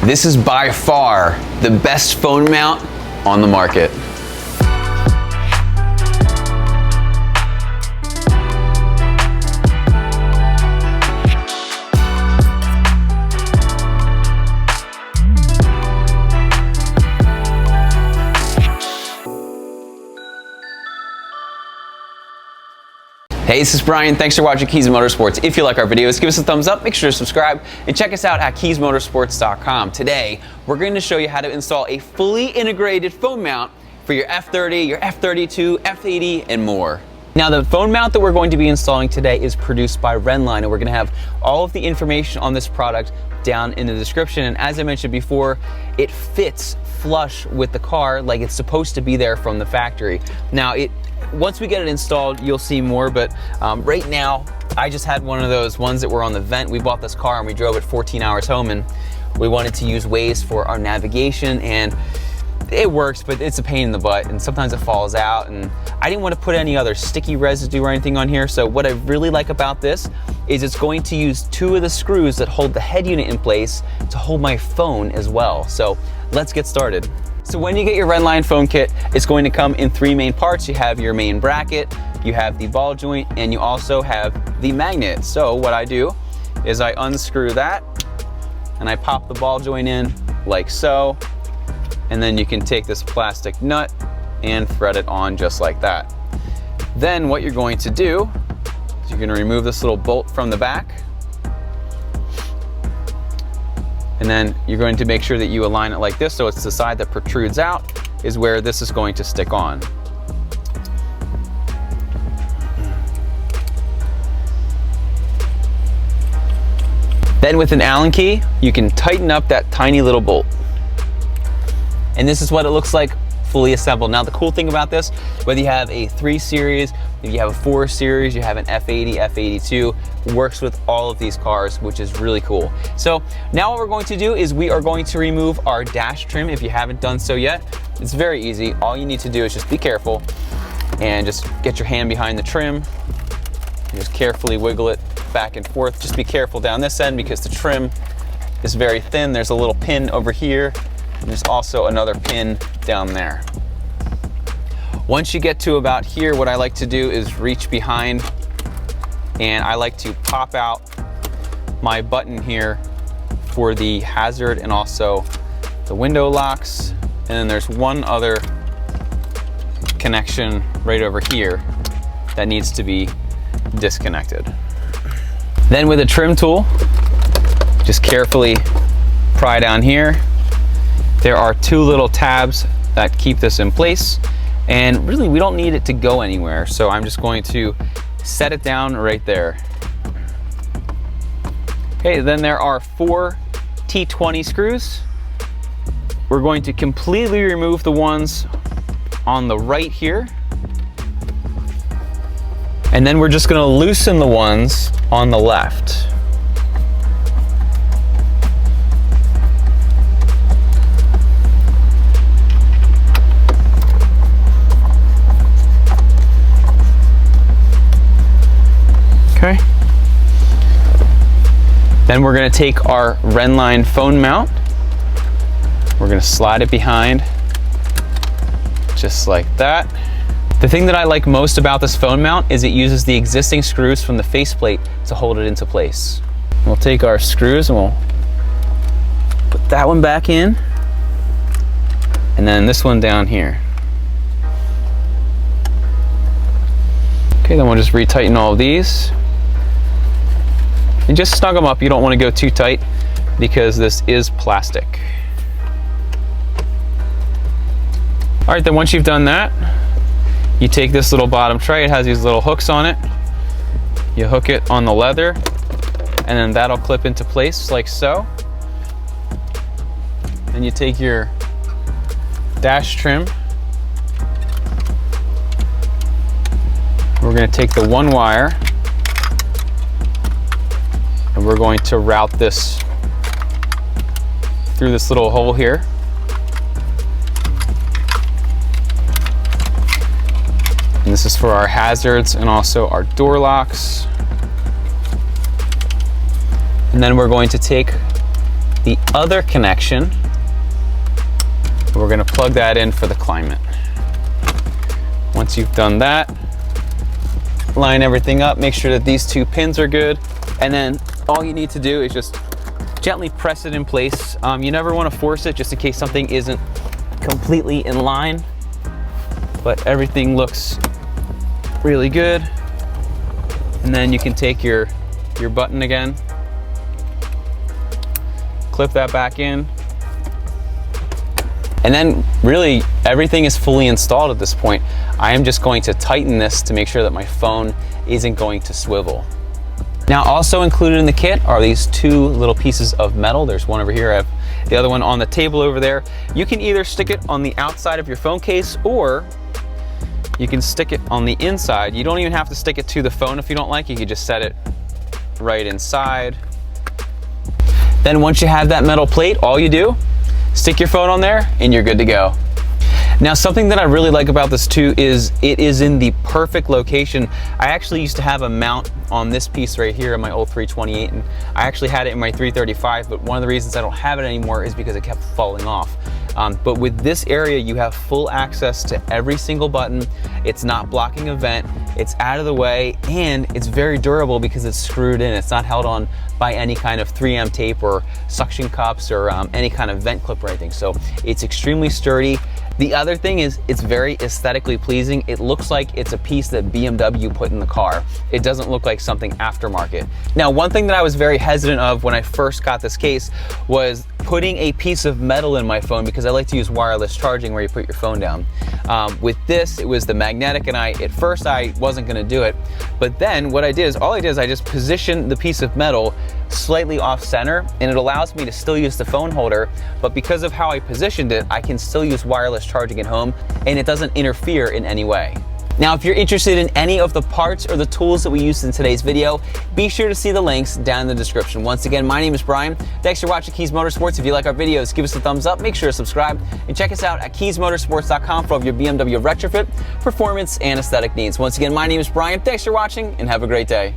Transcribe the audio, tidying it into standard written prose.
This is by far the best phone mount on the market. Hey, this is Brian. Thanks for watching Kies Motorsports. If you like our videos, give us a thumbs up, make sure to subscribe, and check us out at kiesmotorsports.com. Today, we're going to show you how to install a fully integrated phone mount for your F30, your F32, F80, and more. Now, the phone mount that we're going to be installing today is produced by Renline, and we're going to have all of the information on this product down in the description. And as I mentioned before, it fits flush with the car like it's supposed to be there from the factory. Now, once we get it installed, you'll see more, but right now, I just had one of those ones that were on the vent. We bought this car and we drove it 14 hours home, and we wanted to use Waze for our navigation, and it works, but it's a pain in the butt, and sometimes it falls out, and I didn't want to put any other sticky residue or anything on here. So what I really like about this is it's going to use 2 of the screws that hold the head unit in place to hold my phone as well. So let's get started. So when you get your Renline phone kit, it's going to come in 3 main parts. You have your main bracket, you have the ball joint, and you also have the magnet. So what I do is I unscrew that and I pop the ball joint in like so, and then you can take this plastic nut and thread it on just like that. Then what you're going to do is you're going to remove this little bolt from the back, and then you're going to make sure that you align it like this, so it's the side that protrudes out is where this is going to stick on. Then with an Allen key, you can tighten up that tiny little bolt. And this is what it looks like fully assembled. Now, the cool thing about this, whether you have a 3 series, if you have a 4 series, you have an F80, F82, works with all of these cars, which is really cool. So now what we're going to do is we are going to remove our dash trim. If you haven't done so yet, it's very easy. All you need to do is just be careful and just get your hand behind the trim and just carefully wiggle it back and forth. Just be careful down this end because the trim is very thin. There's a little pin over here, and there's also another pin down there. Once you get to about here, what I like to do is reach behind, and I like to pop out my button here for the hazard and also the window locks. And then there's one other connection right over here that needs to be disconnected. Then with a trim tool, just carefully pry down here. There are 2 little tabs that keep this in place, and really we don't need it to go anywhere, so I'm just going to set it down right there. Okay, then there are 4 T20 screws. We're going to completely remove the ones on the right here, and then we're just going to loosen the ones on the left. Okay. Then we're going to take our Renline phone mount. We're going to slide it behind just like that. The thing that I like most about this phone mount is it uses the existing screws from the faceplate to hold it into place. We'll take our screws and we'll put that one back in, and then this one down here. Okay, then we'll just retighten all of these. And just snug them up. You don't want to go too tight because this is plastic. All right, then once you've done that, you take this little bottom tray. It has these little hooks on it. You hook it on the leather, and then that'll clip into place like so. And you take your dash trim. We're going to take the 1 wire, and we're going to route this through this little hole here. And this is for our hazards and also our door locks. And then we're going to take the other connection. We're going to plug that in for the climate. Once you've done that, line everything up, make sure that these two pins are good, and then all you need to do is just gently press it in place. You never want to force it, just in case something isn't completely in line, but everything looks really good. And then you can take your button again, clip that back in, and then really everything is fully installed at this point. I am just going to tighten this to make sure that my phone isn't going to swivel. Now, also included in the kit are these two little pieces of metal. There's one over here, I have the other one on the table over there. You can either stick it on the outside of your phone case, or you can stick it on the inside. You don't even have to stick it to the phone if you don't like. You can just set it right inside. Then once you have that metal plate, all you do, stick your phone on there and you're good to go. Now, something that I really like about this too is it is in the perfect location. I actually used to have a mount on this piece right here in my old 328, and I actually had it in my 335, but one of the reasons I don't have it anymore is because it kept falling off. But with this area, you have full access to every single button. It's not blocking a vent, it's out of the way, and it's very durable because it's screwed in. It's not held on by any kind of 3M tape or suction cups or any kind of vent clip or anything. So it's extremely sturdy. The other thing is it's very aesthetically pleasing. It looks like it's a piece that BMW put in the car. It doesn't look like something aftermarket. Now, one thing that I was very hesitant of when I first got this case was putting a piece of metal in my phone, because I like to use wireless charging where you put your phone down. With this, it was the magnetic, and at first I wasn't gonna do it. But then what I did is, I just positioned the piece of metal slightly off center, and it allows me to still use the phone holder, but because of how I positioned it, I can still use wireless charging at home, and it doesn't interfere in any way. Now, if you're interested in any of the parts or the tools that we used in today's video, be sure to see the links down in the description. Once again, my name is Brian. Thanks for watching Kies Motorsports. If you like our videos, give us a thumbs up, make sure to subscribe, and check us out at KiesMotorsports.com for all of your BMW retrofit, performance, and aesthetic needs. Once again, my name is Brian. Thanks for watching, and have a great day.